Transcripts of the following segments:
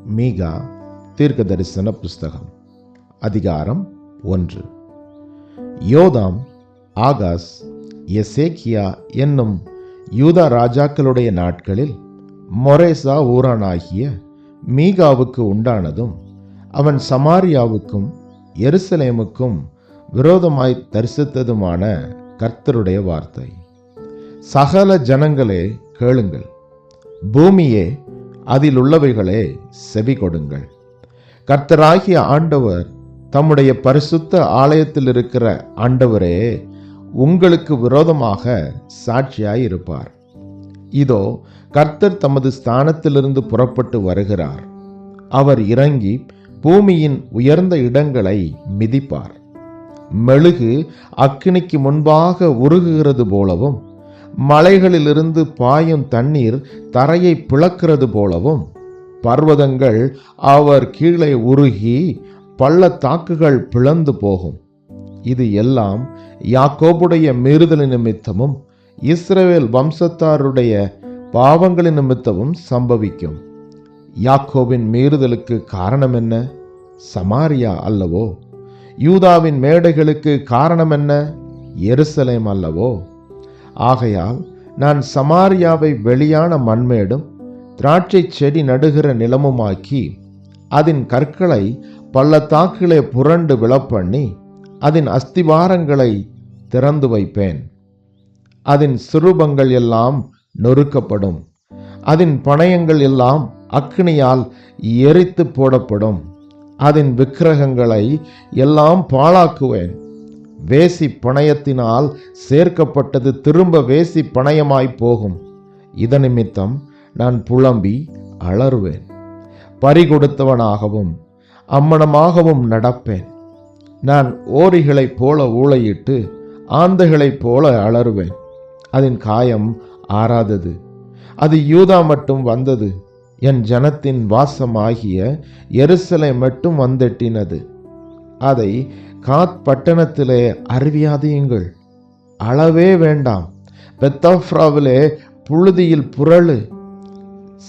மீகா தீர்க்கதரிசன புஸ்தகம் அதிகாரம் 1. யோதாம், ஆகாஸ், எசேக்கியா என்னும் யூதா ராஜாக்களுடைய நாட்களில் மொரேசா ஊரானாகிய மீகாவுக்கு உண்டானதும் அவன் சமாரியாவுக்கும் எருசலேமுக்கும் விரோதமாய் தரிசித்ததுமான கர்த்தருடைய வார்த்தை. சகல ஜனங்களே கேளுங்கள், பூமியே அதில் உள்ளவைகளே செவி கொடுங்கள். கர்த்தராகிய ஆண்டவர் தம்முடைய பரிசுத்த ஆலயத்தில் இருக்கிற ஆண்டவரே உங்களுக்கு விரோதமாக சாட்சியாய் இருப்பார். இதோ, கர்த்தர் தமது ஸ்தானத்திலிருந்து புறப்பட்டு வருகிறார். அவர் இறங்கி பூமியின் உயர்ந்த இடங்களை மிதிப்பார். மெழுகு அக்கினிக்கு முன்பாக உருகுகிறது போலவும், மலைகளிலிருந்து பாயும் தண்ணீர் தரையை பிளக்கிறது போலவும், பர்வதங்கள் அவர் கீழே உருகி பள்ளத்தாக்குகள் பிளந்து போகும். இது எல்லாம் யாக்கோபுடைய மீறுதலின் நிமித்தமும் இஸ்ரவேல் வம்சத்தாருடைய பாவங்களின் நிமித்தமும் சம்பவிக்கும். யாக்கோபின் மீறுதலுக்கு காரணம் என்ன? சமாரியா அல்லவோ? யூதாவின் மேடைகளுக்கு காரணம் என்ன? எருசலேம் அல்லவோ? ஆகையால் நான் சமாரியாவை வெளியான மண்மேடும் திராட்சை செடி நடுகிற நிலமுமாக்கி, அதன் கற்களை பள்ளத்தாக்கிலே புரண்டு விழப்பண்ணி, அதன் அஸ்திவாரங்களை திறந்து வைப்பேன். அதன் சிறுபங்கள் எல்லாம் நொறுக்கப்படும். அதன் பணயங்கள் எல்லாம் அக்கினியால் எரித்து போடப்படும். அதன் விக்கிரகங்களை எல்லாம் பாழாக்குவேன். வேசி பணயத்தினால் சேர்க்கப்பட்டது திரும்ப வேசி பணயமாய் போகும். இதன் நிமித்தம் நான் புலம்பி அலறுவேன். பறிகொடுத்தவனாகவும் அம்மனமாகவும் நடப்பேன். நான் ஓரிகளைப் போல ஊளையிட்டு ஆந்தைகளைப் போல அலறுவேன். அதன் காயம் ஆறாதது. அது யூதா மட்டும் வந்தது. என் ஜனத்தின் வாசமாகிய எருசலேம் மட்டும் வந்தெட்டினது. அதை காத் பட்டணத்திலே அறிவியாதியுங்கள். அளவே வேண்டாம். பெத்தாஃப்ராவிலே புழுதியில் புரளு.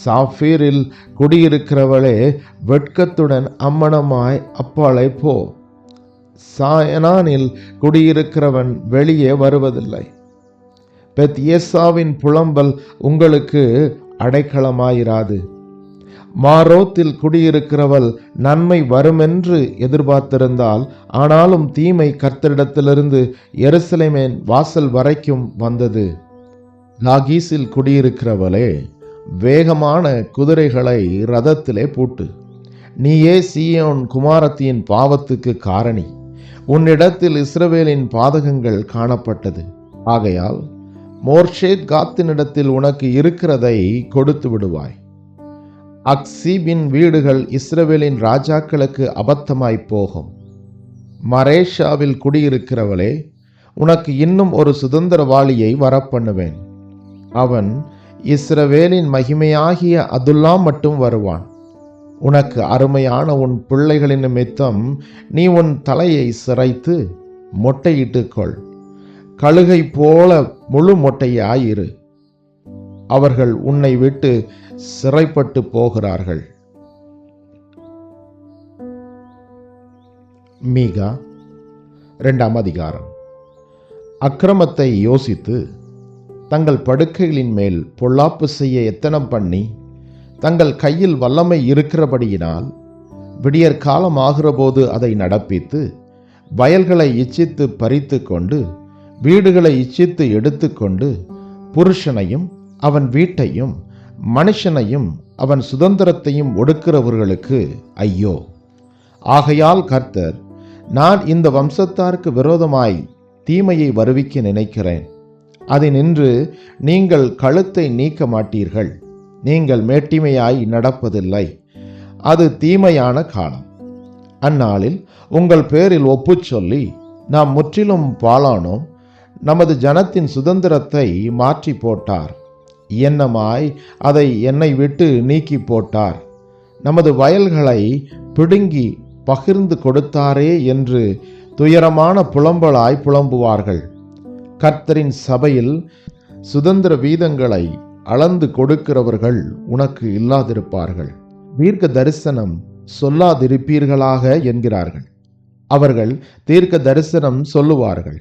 சாஃபீரில் குடியிருக்கிறவளே வெட்கத்துடன் அம்மனமாய் அப்பாலை போ. சாயனானில் குடியிருக்கிறவன் வெளியே வருவதில்லை. பெத் ஏசாவின் புலம்பல் உங்களுக்கு அடைக்கலமாயிராது. மாரோத்தில் குடியிருக்கிறவள் நன்மை வருமென்று எதிர்பார்த்திருந்தால், ஆனாலும் தீமை கர்த்தரிடத்திலிருந்து எருசலேமின் வாசல் வரைக்கும் வந்தது. லாகீசில் குடியிருக்கிறவளே, வேகமான குதிரைகளை ரதத்திலே பூட்டு. நீயே சீயோன் குமாரத்தியின் பாவத்துக்கு காரணி. உன்னிடத்தில் இஸ்ரவேலின் பாதகங்கள் காணப்பட்டது. ஆகையால் மோர்ஷேத் காத்தினிடத்தில் உனக்கு இருக்கிறதை கொடுத்து விடுவாய். அக்சீபின் வீடுகள் இஸ்ரவேலின் ராஜாக்களுக்கு அபத்தமாய் போகும். மரேஷாவில் குடியிருக்கிறவளே, உனக்கு இன்னும் ஒரு சுதந்திரவாளியை வரப்பண்ணுவேன். அவன் இஸ்ரவேலின் மகிமையாகிய அதுல்லாம் மட்டும் வருவான். உனக்கு அருமையான உன் பிள்ளைகளின் நிமித்தம் நீ உன் தலையை சிரைத்து மொட்டையிட்டுக்கொள். கழுகை போல முழு மொட்டையாயிரு. அவர்கள் உன்னை விட்டு சிறைப்பட்டு போகிறார்கள். மீகா 2 அதிகாரம். அக்கிரமத்தை யோசித்து தங்கள் படுக்கைகளின் மேல் பொல்லாப்பு செய்ய எத்தனம் பண்ணி, தங்கள் கையில் வல்லமை இருக்கிறபடியினால் விடியற் காலம் ஆகிறபோது அதை நடப்பித்து, வயல்களை இச்சித்து பறித்து கொண்டு, வீடுகளை இச்சித்து எடுத்துக்கொண்டு, புருஷனையும் அவன் வீட்டையும் மனுஷனையும் அவன் சுதந்திரத்தையும் ஒடுக்கிறவர்களுக்கு ஐயோ! ஆகையால் கர்த்தர், நான் இந்த வம்சத்தாருக்கு விரோதமாய் தீமையை வருவிக்க நினைக்கிறேன். அதினின்று நீங்கள் கழுத்தை நீக்க மாட்டீர்கள். நீங்கள் மேட்டிமையாய் நடப்பதில்லை. அது தீமையான காலம். அந்நாளில் உங்கள் பேரில் ஒப்புச் சொல்லி, நாம் முற்றிலும் பாழானோம், நமது ஜனத்தின் சுதந்திரத்தை மாற்றி போட்டார், எண்ணமாய் அதை என்னை விட்டு நீக்கி போட்டார், நமது வயல்களை பிடுங்கி பகிர்ந்து கொடுத்தாரே என்று துயரமான புலம்பலாய் புலம்புவார்கள். கர்த்தரின் சபையில் சுதந்திர வீதங்களை அளந்து கொடுக்கிறவர்கள் உனக்கு இல்லாதிருப்பார்கள். தீர்க்க தரிசனம் சொல்லாதிருப்பீர்களாக என்கிறார்கள். அவர்கள் தீர்க்க தரிசனம் சொல்லுவார்கள்.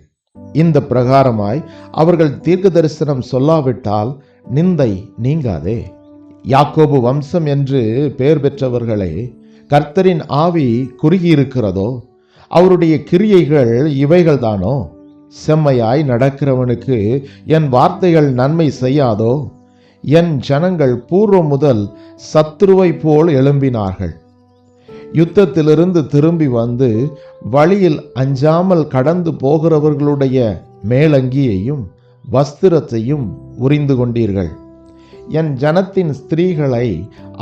இந்த பிரகாரமாய் அவர்கள் தீர்க்க தரிசனம் சொல்லாவிட்டால் நிந்தை நீங்காதே. யாக்கோபு வம்சம் என்று பெயர் பெற்றவர்களே, கர்த்தரின் ஆவி குறுகியிருக்கிறதோ? அவருடைய கிரியைகள் இவைகள்தானோ? செம்மையாய் நடக்கிறவனுக்கு என் வார்த்தைகள் நன்மை செய்யாதோ? என் ஜனங்கள் பூர்வம் முதல் சத்துருவை போல் எழும்பினார்கள். யுத்தத்திலிருந்து திரும்பி வந்து வழியில் அஞ்சாமல் கடந்து போகிறவர்களுடைய மேலங்கியையும் வஸ்திரத்தையும் உரிந்து கொண்டீர்கள். என் ஜனத்தின் ஸ்திரீகளை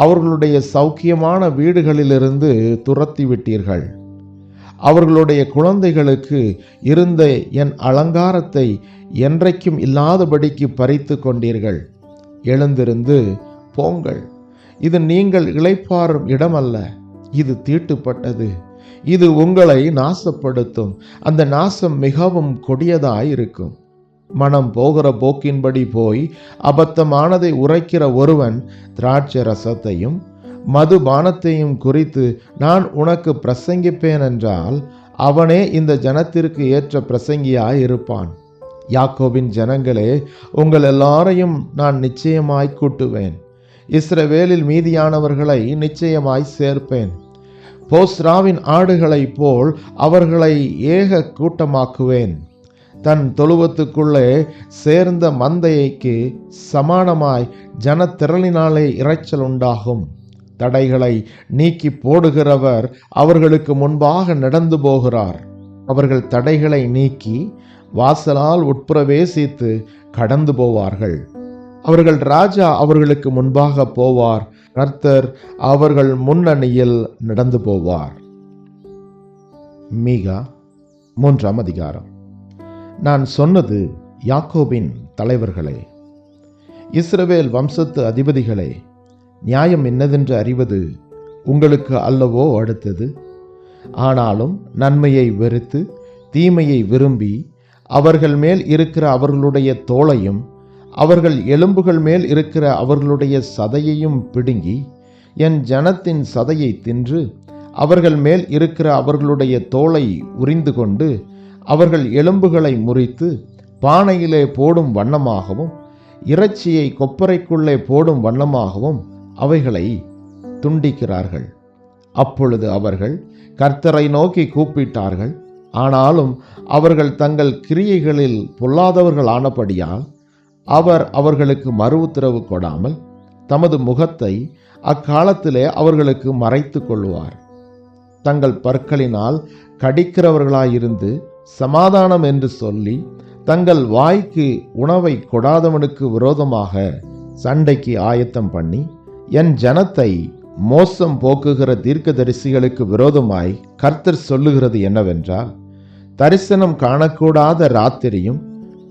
அவர்களுடைய சௌக்கியமான வீடுகளிலிருந்து துரத்தி விட்டீர்கள். அவர்களுடைய குழந்தைகளுக்கு இருந்த என் அலங்காரத்தை என்றைக்கும் இல்லாதபடிக்கு பறித்து கொண்டீர்கள். எழுந்திருந்து போங்கள், இது நீங்கள் இளைப்பாறும் இடமல்ல, இது தீட்டுப்பட்டது, இது உங்களை நாசப்படுத்தும். அந்த நாசம் மிகவும் கொடியதாயிருக்கும். மனம் போகிற போக்கின்படி போய் அபத்தமானதை உரைக்கிற ஒருவன் திராட்சை ரசத்தையும் மதுபானத்தையும் குறித்து நான் உனக்கு பிரசங்கிப்பேன் என்றால் அவனே இந்த ஜனத்திற்கு ஏற்ற பிரசங்கியாய் இருப்பான். யாக்கோபின் ஜனங்களே, உங்கள் எல்லாரையும் நான் நிச்சயமாய் கூட்டுவேன். இஸ்ரவேலில் மீதியானவர்களை நிச்சயமாய் சேர்ப்பேன். போஸ்ராவின் ஆடுகளைப் போல் அவர்களை ஏக கூட்டமாக்குவேன். தன் தொழுவத்துக்குள்ளே சேர்ந்த மந்தைக்கு சமானமாய் ஜனத்திரளினாலே இரைச்சல் உண்டாகும். தடைகளை நீக்கி போடுகிறவர் அவர்களுக்கு முன்பாக நடந்து போகிறார். அவர்கள் தடைகளை நீக்கி வாசலால் உட்பிரவேசித்து கடந்து போவார்கள். அவர்கள் ராஜா அவர்களுக்கு முன்பாக போவார். கர்த்தர் அவர்கள் முன்னணியில் நடந்து போவார். மீகா 3ஆம் அதிகாரம். நான் சொன்னது யாக்கோபின் தலைவர்களே, இஸ்ரவேல் வம்சத்து அதிபதிகளே, நியாயம் என்னதென்று அறிவது உங்களுக்கு அல்லவோ அடுத்தது. ஆனாலும் நன்மையை வெறுத்து தீமையை விரும்பி அவர்கள் மேல் இருக்கிற அவர்களுடைய தோளையும் அவர்கள் எலும்புகள் மேல் இருக்கிற அவர்களுடைய சதையையும் பிடுங்கி என் ஜனத்தின் சதையை தின்று அவர்கள் மேல் இருக்கிற அவர்களுடைய தோலை உரிந்து கொண்டு அவர்கள் எலும்புகளை முறித்து பானையிலே போடும் வண்ணமாகவும் இறைச்சியை கொப்பரைக்குள்ளே போடும் வண்ணமாகவும் அவைகளை துண்டிக்கிறார்கள். அப்பொழுது அவர்கள் கர்த்தரை நோக்கி கூப்பிட்டார்கள். ஆனாலும் அவர்கள் தங்கள் கிரியைகளில் பொல்லாதவர்கள் ஆனபடியால் அவர் அவர்களுக்கு மறு உத்தரவு கொடாமல் தமது முகத்தை அக்காலத்திலே அவர்களுக்கு மறைத்து கொள்வார். தங்கள் பற்களினால் கடிக்கிறவர்களாயிருந்து சமாதானம் என்று சொல்லி தங்கள் வாய்க்கு உணவை கொடாதவனுக்கு விரோதமாக சண்டைக்கு ஆயத்தம் பண்ணி என் ஜனத்தை மோசம் போக்குகிற தீர்க்கதரிசிகளுக்கு விரோதமாய் கர்த்தர் சொல்லுகிறது என்னவென்றால், தரிசனம் காணக்கூடாத ராத்திரியும்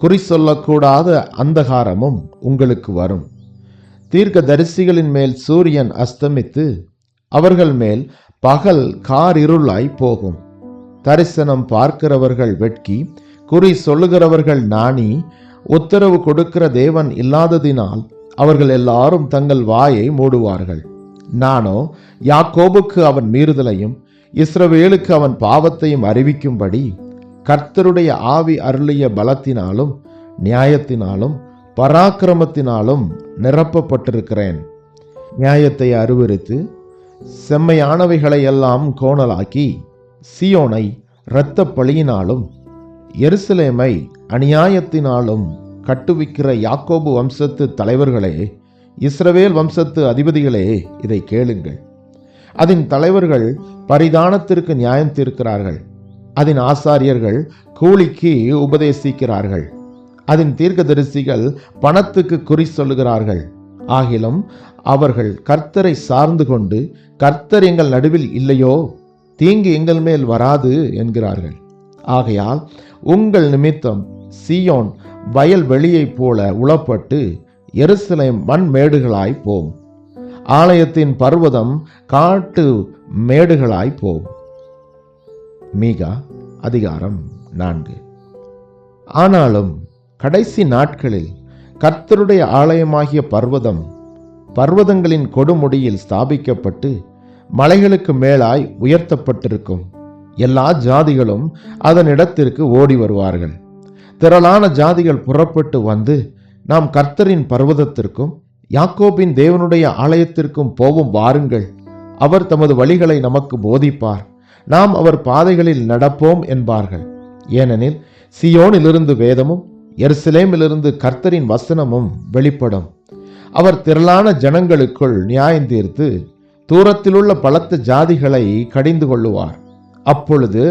குறி சொல்லக்கூடாத அந்தகாரமும் உங்களுக்கு வரும். தீர்க்கதரிசிகளின் மேல் சூரியன் அஸ்தமித்து அவர்கள் மேல் பகல் காரிருளாய் போகும். தரிசனம் பார்க்கிறவர்கள் வெட்கி குறி சொல்லுகிறவர்கள் நாணி உத்தரவு கொடுக்கிற தேவன் இல்லாததினால் அவர்கள் எல்லாரும் தங்கள் வாயை மூடுவார்கள். நானோ யாக்கோபுக்கு அவன் மீறுதலையும் இஸ்ரவேலுக்கு அவன் பாவத்தையும் அறிவிக்கும்படி கர்த்தருடைய ஆவி அருளிய பலத்தினாலும் நியாயத்தினாலும் பராக்கிரமத்தினாலும் நிரப்பப்பட்டிருக்கிறேன். நியாயத்தை அருவருத்து செம்மையானவைகளை எல்லாம் கோணலாக்கி சியோனை இரத்த பழியினாலும் எருசலேமை அநியாயத்தினாலும் கட்டுவிக்கிற யாக்கோபு வம்சத்து தலைவர்களே, இஸ்ரவேல் வம்சத்து அதிபதிகளே, இதை கேளுங்கள். அதன் தலைவர்கள் பரிதானத்திற்கு நியாயம் தீர்க்கிறார்கள். அதன் ஆசாரியர்கள் கூலிக்கு உபதேசிக்கிறார்கள். அதன் தீர்க்கதரிசிகள் பணத்துக்கு குறி சொல்லுகிறார்கள். ஆகிலும் அவர்கள் கர்த்தரை சார்ந்து கொண்டு கர்த்தர் எங்கள் நடுவில் இல்லையோ, தீங்கு எங்கள் மேல் வராது என்கிறார்கள். ஆகையால் உங்கள் நிமித்தம் சீயோன் வயல் வெளியைப் போல உளப்பட்டு எருசலேம் மண் மேடுகளாய் போம். ஆலயத்தின் பர்வதம் காட்டு மேடுகளாய் போம். மீகா அதிகாரம் 4. ஆனாலும் கடைசி நாட்களில் கர்த்தருடைய ஆலயமாகிய பர்வதம் பர்வதங்களின் கொடுமுடியில் ஸ்தாபிக்கப்பட்டு மலைகளுக்கு மேலாய் உயர்த்தப்பட்டிருக்கும். எல்லா ஜாதிகளும் அதனிடத்திற்கு ஓடி வருவார்கள். திரளான ஜாதிகள் புறப்பட்டு வந்து, நாம் கர்த்தரின் பர்வதத்திற்கும் யாக்கோபின் தேவனுடைய ஆலயத்திற்கும் போவும் வாருங்கள். அவர் தமது வழிகளை நமக்கு போதிப்பார், நாம் அவர் பாதைகளில் நடப்போம் என்பார்கள். ஏனெனில் சியோனிலிருந்து வேதமும் எருசலேமிலிருந்து கர்த்தரின் வசனமும் வெளிப்படும். அவர் திரளான ஜனங்களுக்குள் நியாயம் தீர்த்து தூரத்திலுள்ள பலத்த ஜாதிகளை கடிந்து கொள்ளுவார். அப்பொழுது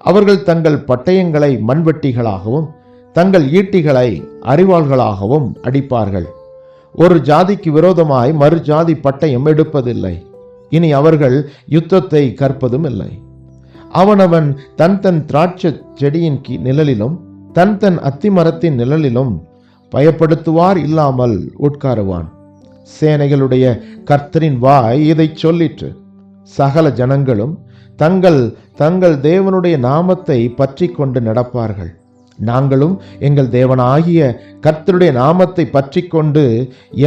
அவர்கள் தங்கள் பட்டயங்களை மண்வெட்டிகளாகவும் தங்கள் ஈட்டிகளை அரிவாள்களாகவும் அடிப்பார்கள். ஒரு ஜாதிக்கு விரோதமாய் மறு ஜாதி பட்டயம் எடுப்பதில்லை. இனி அவர்கள் யுத்தத்தை கற்பதும் இல்லை. அவனவன் தன் தன் திராட்சை செடியின் நிழலிலும் தன் தன் அத்திமரத்தின் நிழலிலும் பயப்படுத்துவார் இல்லாமல் உட்காருவான். சேனைகளுடைய கர்த்தரின் வாய் இதை சொல்லிற்று. சகல ஜனங்களும் தங்கள் தங்கள் தேவனுடைய நாமத்தை பற்றி கொண்டு நடப்பார்கள். நாங்களும் எங்கள் தேவனாகிய கர்த்தருடைய நாமத்தை பற்றி கொண்டு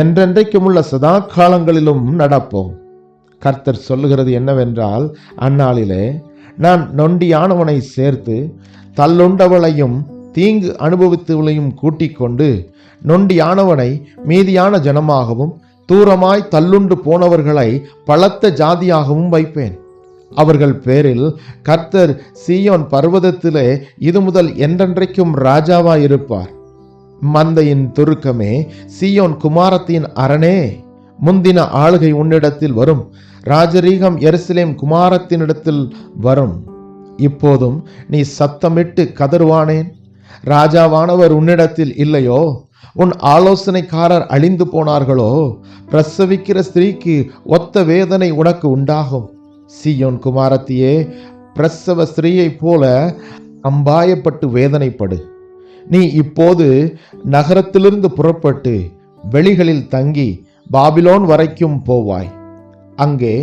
என்றென்றைக்கும் உள்ள சதா காலங்களிலும் நடப்போம். கர்த்தர் சொல்லுகிறது என்னவென்றால், அந்நாளிலே நான் நொண்டியானவனை சேர்த்து தள்ளுண்டவளையும் தீங்கு அனுபவித்தவளையும் கூட்டிக் கொண்டு நொண்டியானவனை மீதியான ஜனமாகவும் தூரமாய் தள்ளுண்டு போனவர்களை பலத்த ஜாதியாகவும் வைப்பேன். அவர்கள் பேரில் கர்த்தர் சீயோன் பர்வதத்திலே இது முதல் என்றென்றைக்கும் ராஜாவாயிருப்பார். மந்தையின் துருக்கமே, சீயோன் குமாரத்தின் அரணே, முந்தின ஆளுகை உன்னிடத்தில் வரும். ராஜரீகம் எருசலேம் குமாரத்தினிடத்தில் வரும். இப்போதும் நீ சத்தமிட்டு கதறுவானேன்? ராஜாவானவர் உன்னிடத்தில் இல்லையோ? உன் ஆலோசனைக்காரர் அழிந்து போனார்களோ? பிரசவிக்கிற ஸ்திரீக்கு ஒத்த வேதனை உனக்கு உண்டாகும். சீயோன் குமாரத்தியே, பிரசவ ஸ்திரீயைப் போல அம்பாயப்பட்டு வேதனைப்படு. நீ இப்போது நகரத்திலிருந்து புறப்பட்டு வெளிகளில் தங்கி பாபிலோன் வரைக்கும் போவாய். அங்கே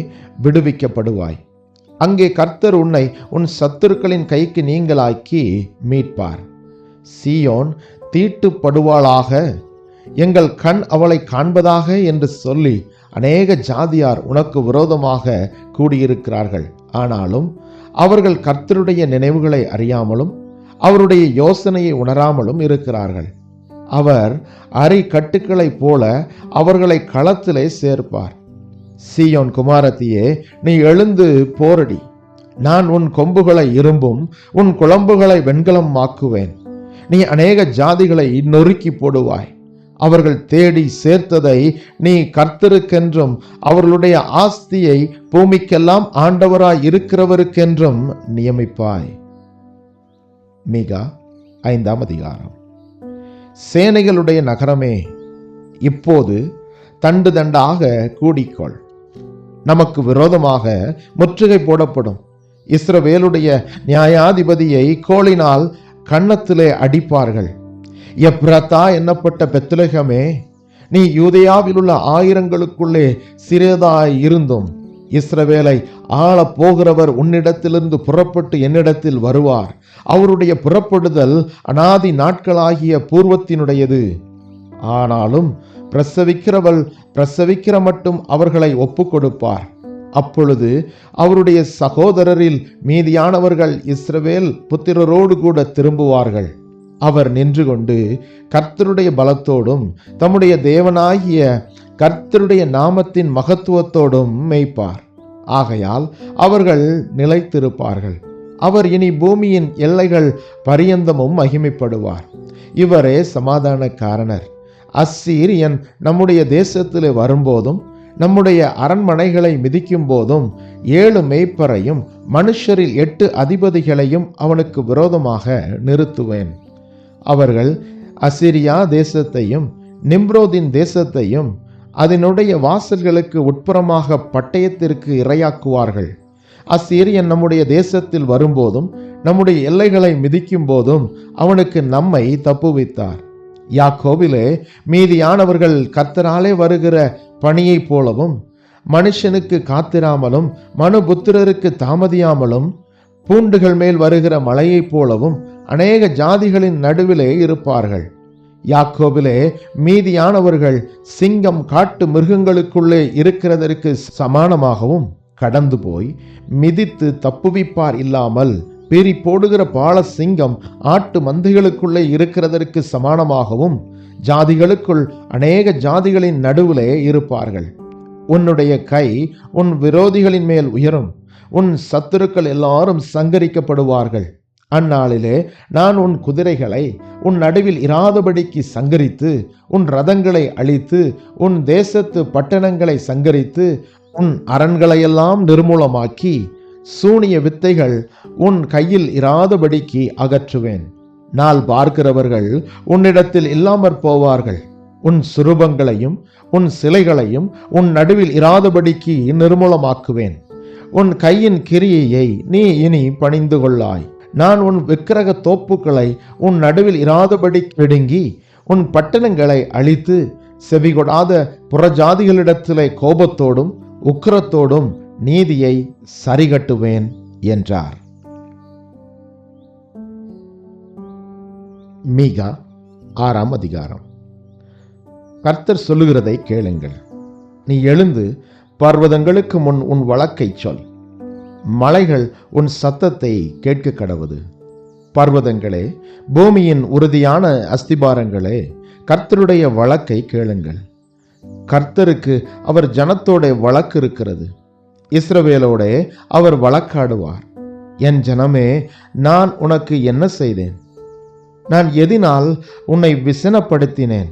விடுவிக்கப்படுவாய். அங்கே கர்த்தர் உன்னை உன் சத்துருக்களின் கைக்கு நீங்களாக்கி மீட்பார். சீயோன் தீட்டுப்படுவாளாக, எங்கள் கண் அவளை காண்பதாக என்று சொல்லி அநேக ஜாதியார் உனக்கு விரோதமாக கூடியிருக்கிறார்கள். ஆனாலும் அவர்கள் கர்த்தருடைய நினைவுகளை அறியாமலும் அவருடைய யோசனையை உணராமலும் இருக்கிறார்கள். அவர் அரி கட்டுக்களைப் போல அவர்களை களத்திலே சேர்ப்பார். சீயோன் குமாரத்தியே, நீ எழுந்து போரடி. நான் உன் கொம்புகளை இரும்பும் உன் குளம்புகளை வெண்கலம் ஆக்குவேன். நீ அநேக ஜாதிகளை நொறுக்கி போடுவாய். அவர்கள் தேடி சேர்த்ததை நீ கர்த்தருக்கென்றும் அவர்களுடைய ஆஸ்தியை பூமிக்கெல்லாம் ஆண்டவராய் இருக்கிறவருக்கென்றும் நியமிப்பாய். மீகா 5ஆம் அதிகாரம். சேனைகளுடைய நகரமே, இப்போது தண்டு தண்டாக கூடிக்கொள். நமக்கு விரோதமாக முற்றுகை போடப்படும். இஸ்ரவேலுடைய நியாயாதிபதியை கோலினால் கன்னத்திலே அடிப்பார்கள். எப்ராத்தா என்னப்பட்ட பெத்லெகமே, நீ யூதேயாவில் உள்ள ஆயிரங்களுக்குள்ளே சிறியதாய் இருந்தும் இஸ்ரவேலை ஆள போகிறவர் உன்னிடத்திலிருந்து புறப்பட்டு என்னிடத்தில் வருவார். அவருடைய புறப்படுதல் அநாதி நாட்களாகிய பூர்வத்தினுடையது. ஆனாலும் பிரசவிக்கிற மட்டும் அவர்களை ஒப்பு கொடுப்பார். அப்பொழுது அவருடைய சகோதரரில் மீதியானவர்கள் இஸ்ரவேல் புத்திரரோடு கூட திரும்புவார்கள். அவர் நின்று கொண்டு கர்த்தருடைய பலத்தோடும் தம்முடைய தேவனாகிய கர்த்தருடைய நாமத்தின் மகத்துவத்தோடும் மேய்ப்பார். ஆகையால் அவர்கள் நிலைத்திருப்பார்கள். அவர் இனி பூமியின் எல்லைகள் பரியந்தமும் மகிமைப்படுவார். இவரே சமாதான காரணர். அஸ்சீரியன் நம்முடைய தேசத்திலே வரும்போதும் நம்முடைய அரண்மனைகளை மிதிக்கும் போதும் 7 மேய்ப்பரையும் மனுஷரில் 8 அதிபதிகளையும் அவனுக்கு விரோதமாக நிறுத்துவேன். அவர்கள் அசிரியா தேசத்தையும் நிம்ரோதின் தேசத்தையும் அதனுடைய வாசல்களுக்கு உட்புறமாக பட்டயத்திற்கு இரையாக்குவார்கள். அசீரியன் நம்முடைய தேசத்தில் வரும்போதும் நம்முடைய எல்லைகளை மிதிக்கும் போதும் அவனுக்கு நம்மை தப்புவித்தார். யாக்கோபிலே மீதியானவர்கள் கர்த்தராலே வருகிற பணியைப் போலவும் மனுஷனுக்கு காத்திராமலும் மனுபுத்திரருக்கு தாமதியாமலும் பூண்டுகள் மேல் வருகிற மழையைப் போலவும் அநேக ஜாதிகளின் நடுவிலே இருப்பார்கள். யாக்கோபிலே மீதியானவர்கள் சிங்கம் காட்டு மிருகங்களுக்குள்ளே இருக்கிறதற்கு சமானமாகவும் கடந்து போய் மிதித்து தப்புவிப்பார் இல்லாமல் பீறி போடுகிற பால சிங்கம் ஆட்டு மந்தைகளுக்குள்ளே இருக்கிறதற்கு சமானமாகவும் ஜாதிகளுக்குள் அநேக ஜாதிகளின் நடுவிலே இருப்பார்கள். உன்னுடைய கை உன் விரோதிகளின் மேல் உயரும், உன் சத்துருக்கள் எல்லாரும் சங்கரிக்கப்படுவார்கள். அந்நாளிலே நான் உன் குதிரைகளை உன் நடுவில் இராதபடிக்கு சங்கரித்து, உன் ரதங்களை அழித்து, உன் தேசத்து பட்டணங்களை சங்கரித்து, உன் அரண்களையெல்லாம் நிர்மூலமாக்கி, சூனிய வித்தைகள் உன் கையில் இராதபடிக்கு அகற்றுவேன். நாள் பார்க்கிறவர்கள் உன்னிடத்தில் இல்லாமற் போவார்கள். உன் சுரூபங்களையும் உன் சிலைகளையும் உன் நடுவில் இராதபடிக்கு நிர்மூலமாக்குவேன். உன் கையின் கிரியையை நீ இனி பணிந்து கொள்ளாய். நான் உன் விக்கிரக தோப்புக்களை உன் நடுவில் இராதபடி பிடுங்கி, உன் பட்டணங்களை அழித்து, செவிகொடாத புறஜாதிகளிடத்திலே கோபத்தோடும் உக்கிரத்தோடும் நீதியை சரிகட்டுவேன் என்றார். மீகா 6ஆம் அதிகாரம். கர்த்தர் சொல்லுகிறதை கேளுங்கள். நீ எழுந்து பர்வதங்களுக்கு முன் உன் வழக்கை சொல். மலைகள் உன் சத்தத்தை கேட்க கடவுது. பர்வதங்களே, பூமியின் உறுதியான அஸ்திபாரங்களே, கர்த்தருடைய வழக்கை கேளுங்கள். கர்த்தருக்கு அவர் ஜனத்தோட வழக்கு இருக்கிறது. இஸ்ரவேலோட அவர் வழக்காடுவார். என் ஜனமே, நான் உனக்கு என்ன செய்தேன்? நான் எதினால் உன்னை விசனப்படுத்தினேன்?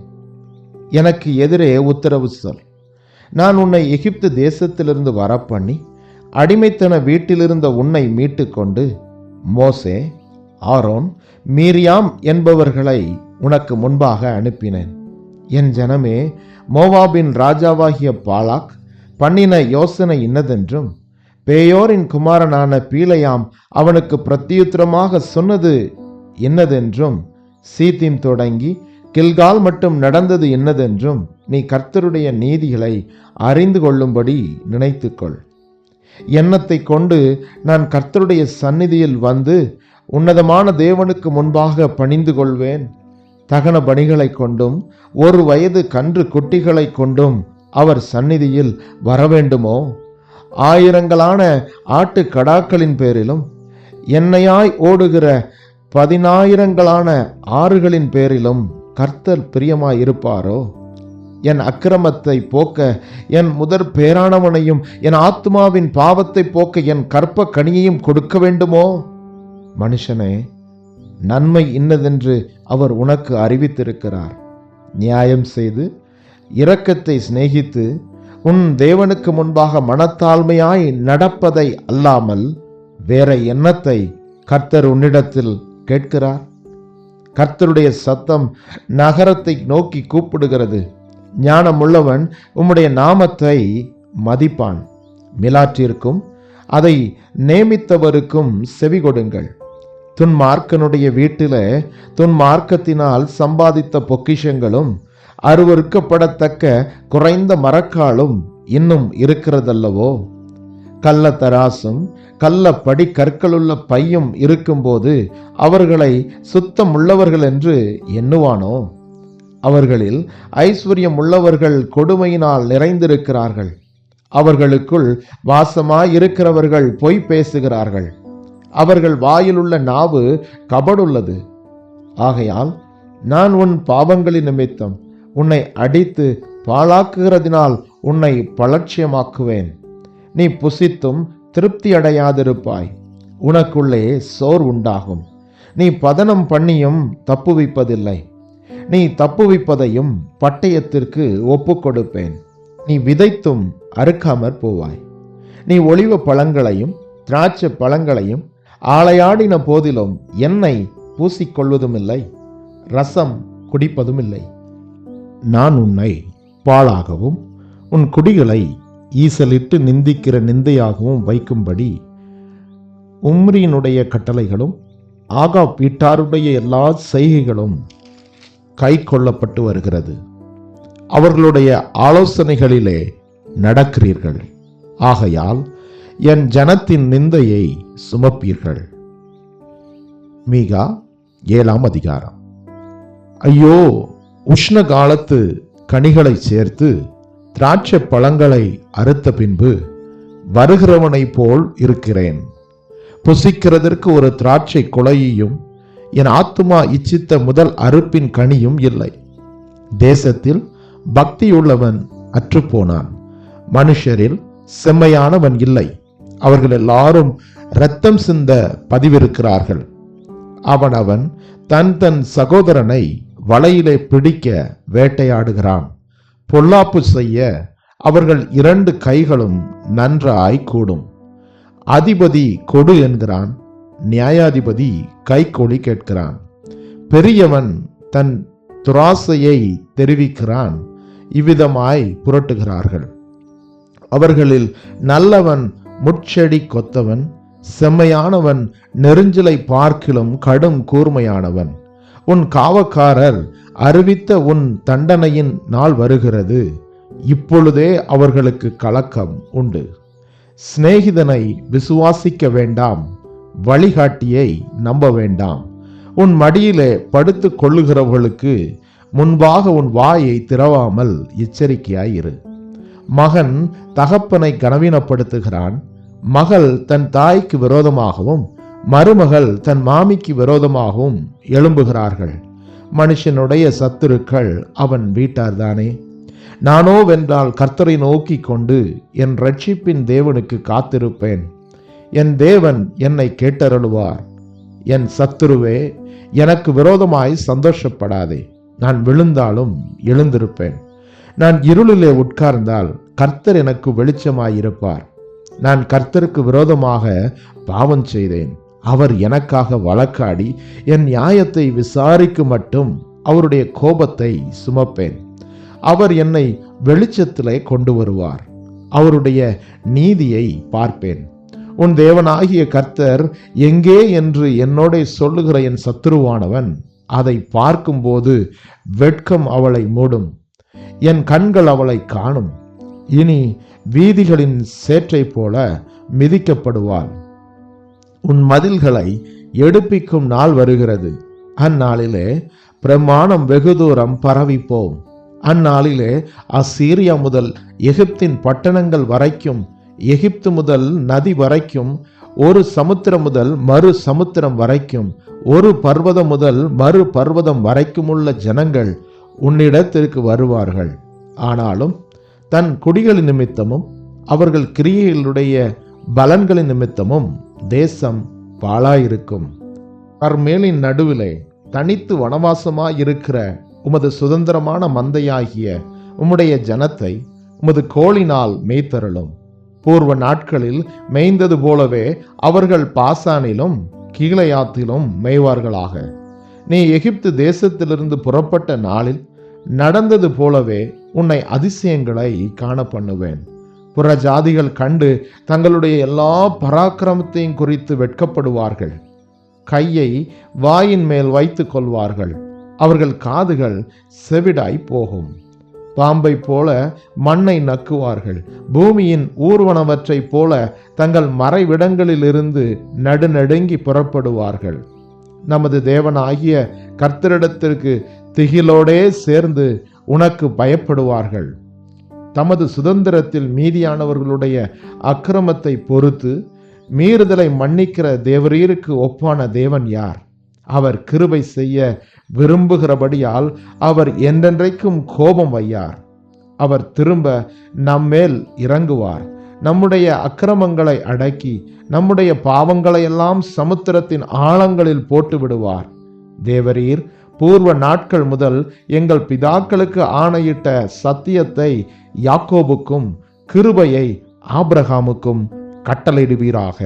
எனக்கு எதிரே உத்தரவு சொல். நான் உன்னை எகிப்து தேசத்திலிருந்து வரப்பண்ணி அடிமைத்தன வீட்டிலிருந்த உன்னை மீட்டு கொண்டு மோசே, ஆரோன், மீரியாம் என்பவர்களை உனக்கு முன்பாக அனுப்பினேன். என் ஜனமே, மோவாபின் ராஜாவாகிய பாலாக் பண்ணின யோசனை இன்னதென்றும், பேயோரின் குமாரனான பீலையாம் அவனுக்கு பிரத்தியுத்தரமாக சொன்னது என்னதென்றும், சீத்திம் தொடங்கி கில்கால் மட்டும் நடந்தது என்னதென்றும் நீ கர்த்தருடைய நீதிகளை அறிந்து கொள்ளும்படி நினைத்துக்கொள். எண்ணத்தை கொண்டு நான் கர்த்தருடைய சந்நிதியில் வந்து உன்னதமான தேவனுக்கு முன்பாக பணிந்து கொள்வேன். தகன பணிகளை கொண்டும் 1 வயது கன்று குட்டிகளை கொண்டும் அவர் சந்நிதியில் வரவேண்டுமோ? ஆயிரங்களான ஆட்டு கடாக்களின் பேரிலும் எண்ணெயாய் ஓடுகிற 10,000 ஆறுகளின் பேரிலும் கர்த்தர் பிரியமாயிருப்பாரோ? என் அக்கிரமத்தை போக்க என் முதற் பேரானவனையும் என் ஆத்மாவின் பாவத்தை போக்க என் கற்ப கனியையும் கொடுக்க வேண்டுமோ? மனுஷனே, நன்மை இன்னதென்று அவர் உனக்கு அறிவித்திருக்கிறார். நியாயம் செய்து இரக்கத்தை சிநேகித்து உன் தேவனுக்கு முன்பாக மனத்தாழ்மையாய் நடப்பதை அல்லாமல் வேற எண்ணத்தை கர்த்தர் உன்னிடத்தில் கேட்கிறார். கர்த்தருடைய சத்தம் நகரத்தை நோக்கி கூப்பிடுகிறது. ஞானமுள்ளவன் உம்முடைய நாமத்தை மதிப்பான். மிலாற்றிற்கும் அதை நேமித்தவருக்கும் செவி கொடுங்கள். துன்மார்க்கனுடைய வீட்டில துன்மார்க்கத்தினால் சம்பாதித்த பொக்கிஷங்களும் அருவருக்கப்படத்தக்க குறைந்த மரக்காலும் இன்னும் இருக்கிறதல்லவோ? கள்ள தராசும் கள்ள படி கற்களுள்ள பையும் இருக்கும்போது அவர்களை சுத்தம் உள்ளவர்கள் என்று எண்ணுவானோ? அவர்களில் ஐஸ்வர்யம் உள்ளவர்கள் கொடுமையினால் நிறைந்திருக்கிறார்கள். அவர்களுக்குள் வாசமாயிருக்கிறவர்கள் பொய் பேசுகிறார்கள். அவர்கள் வாயிலுள்ள நாவு கபடுள்ளது. ஆகையால் நான் உன் பாவங்களின் நிமித்தம் உன்னை அடித்து பாழாக்குகிறதினால் உன்னை பலட்சியமாக்குவேன். நீ புசித்தும் திருப்தி அடையாதிருப்பாய். உனக்குள்ளே சோர் உண்டாகும். நீ பதனம் பண்ணியும் தப்புவிப்பதில்லை. நீ தப்புவிப்பதையும் பட்டயத்திற்கு ஒப்பு கொடுப்பேன். நீ விதைத்தும் அறுக்காமற் போவாய். நீ ஒலிவ பழங்களையும் திராட்சை பழங்களையும் ஆளையாடின போதிலும் எண்ணெய் பூசிக்கொள்வதுமில்லை, ரசம் குடிப்பதுமில்லை. நான் உன்னை பாழாகவும் உன் குடிகளை ஈசலிட்டு நிந்திக்கிற நிந்தையாகவும் வைக்கும்படி உம்ரியினுடைய கட்டளைகளும் ஆகாப் வீட்டாருடைய எல்லா செய்கைகளும் கை கொள்ளப்பட்டு வருகிறது. அவர்களுடைய ஆலோசனைகளிலே நடக்கிறீர்கள். ஆகையால் என் ஜனத்தின் நிந்தையை சுமப்பீர்கள். மீகா 7ஆம் அதிகாரம். ஐயோ, உஷ்ண காலத்து கனிகளை சேர்த்து திராட்சை பழங்களை அறுத்த பின்பு வருகிறவனைப் போல் இருக்கிறேன். புசிக்கிறதற்கு ஒரு திராட்சை குலையையும் என் ஆத்துமா இச்சித்த முதல் அறுப்பின் கனியும் இல்லை. தேசத்தில் பக்தியுள்ளவன் அற்றுப்போனான். மனுஷரில் செம்மையானவன் இல்லை. அவர்கள் எல்லாரும் இரத்தம் சிந்த பதிவிருக்கிறார்கள். அவனவன் தன் தன் சகோதரனை வலையிலே பிடிக்க வேட்டையாடுகிறான். பொல்லாப்பு செய்ய அவர்கள் 2 கைகளும் நன்றாய் கூடும். அதிபதி கொடு என்கிறான், நியாயாதிபதி கைகொலி கேட்கிறான். பெரியவன் தன் துராசையை தெரிவிக்கிறான். இவ்விதமாய் புரட்டுகிறார்கள். அவர்களில் நல்லவன் முட்செடி கொத்தவன், செம்மையானவன் நெருஞ்சிலை பார்க்கிலும் கடும் கூர்மையானவன். உன் காவக்காரர் அறிவித்த உன் தண்டனையின் நாள் வருகிறது. இப்பொழுதே அவர்களுக்கு கலக்கம் உண்டு. சிநேகிதனை விசுவாசிக்க வேண்டாம், வழிகாட்டியை நம்ப வேண்டாம். உன் மடியிலே படுத்து கொள்ளுகிறவர்களுக்கு முன்பாக உன் வாயை திறவாமல் எச்சரிக்கையாயிரு. மகன் தகப்பனை கனவீனப்படுத்துகிறான். மகள் தன் தாய்க்கு விரோதமாகவும் மருமகள் தன் மாமிக்கு விரோதமாகவும் எழும்புகிறார்கள். மனுஷனுடைய சத்துருக்கள் அவன் வீட்டார்தானே. நானோ வென்றால் கர்த்தரை நோக்கி கொண்டு என் ரட்சிப்பின் தேவனுக்கு காத்திருப்பேன். என் தேவன் என்னை கேட்டருளுவார். என் சத்துருவே, எனக்கு விரோதமாய் சந்தோஷப்படாதே. நான் விழுந்தாலும் எழுந்திருப்பேன். நான் இருளிலே உட்கார்ந்தால் கர்த்தர் எனக்கு வெளிச்சமாயிருப்பார். நான் கர்த்தருக்கு விரோதமாக பாவம் செய்தேன். அவர் எனக்காக வழக்காடி என் நியாயத்தை விசாரிக்க மட்டும் அவருடைய கோபத்தை சுமப்பேன். அவர் என்னை வெளிச்சத்திலே கொண்டு வருவார். அவருடைய நீதியை பார்ப்பேன். உன் தேவனாகிய கர்த்தர் எங்கே என்று என்னோட சொல்லுகிற என் சத்துருவானவன் அதை பார்க்கும்போது வெட்கம் அவளை மூடும். என் கண்கள் அவளை காணும். இனி வீதிகளின் சேற்றை போல மிதிக்கப்படுவாள். உன் மதில்களை எடுப்பிக்கும் நாள் வருகிறது. அந்நாளிலே பிரமாணம் வெகு தூரம் பரவிப்போம். அந்நாளிலே அசீரியா முதல் எகிப்தின் பட்டணங்கள் வரைக்கும், எகிப்து முதல் நதி வரைக்கும், ஒரு சமுத்திரம் முதல் மறு சமுத்திரம் வரைக்கும், ஒரு பர்வதம் முதல் மறு பர்வதம் வரைக்கும் உள்ள ஜனங்கள் உன்னிடத்திற்கு வருவார்கள். ஆனாலும் தன் குடிகளின் நிமித்தமும் அவர்கள் கிரியைகளுடைய பலன்களின் நிமித்தமும் தேசம் பாழாயிருக்கும். கர்மேலின் நடுவிலே தனித்து வனவாசமாயிருக்கிற உமது சுதந்திரமான மந்தையாகிய உம்முடைய ஜனத்தை உமது கோலினால் மேய்த்தருளும். பூர்வ நாட்களில் மேய்ந்தது போலவே அவர்கள் பாசானிலும் கீழையாத்திலும் மேய்வார்களாக. நீ எகிப்து தேசத்திலிருந்து புறப்பட்ட நாளில் நடந்தது போலவே உன்னை அதிசயங்களை காண பண்ணுவேன். புற ஜாதிகள் கண்டு தங்களுடைய எல்லா பராக்கிரமத்தையும் குறித்து வெட்கப்படுவார்கள். கையை வாயின் மேல் வைத்துக் கொள்வார்கள். அவர்கள் காதுகள் செவிடாய் போகும். பாம்பை போல மண்ணை நக்குவார்கள். பூமியின் ஊர்வனவற்றைப் போல தங்கள் மறைவிடங்களிலிருந்து நடுநடுங்கி புறப்படுவார்கள். நமது தேவனாகிய கர்த்தரிடத்திற்கு திகிலோடே சேர்ந்து உனக்கு பயப்படுவார்கள். தமது சுதந்திரத்தில் மீதியானவர்களுடைய அக்கிரமத்தை பொறுத்து மீறுதலை மன்னிக்கிற தேவரீருக்கு ஒப்பான தேவன் யார்? அவர் கிருபை செய்ய விரும்புகிறபடியால் அவர் என்றென்றைக்கும் கோபம் வையார். அவர் திரும்ப நம்மேல் இறங்குவார். நம்முடைய அக்கிரமங்களை அடக்கி நம்முடைய பாவங்களை எல்லாம் சமுத்திரத்தின் ஆழங்களில் போட்டு விடுவார். தேவரீர் பூர்வ நாட்கள் முதல் எங்கள் பிதாக்களுக்கு ஆணையிட்ட சத்தியத்தை யாக்கோபுக்கும் கிருபையை ஆபிரகாமுக்கும் கட்டளையிடுவீராக.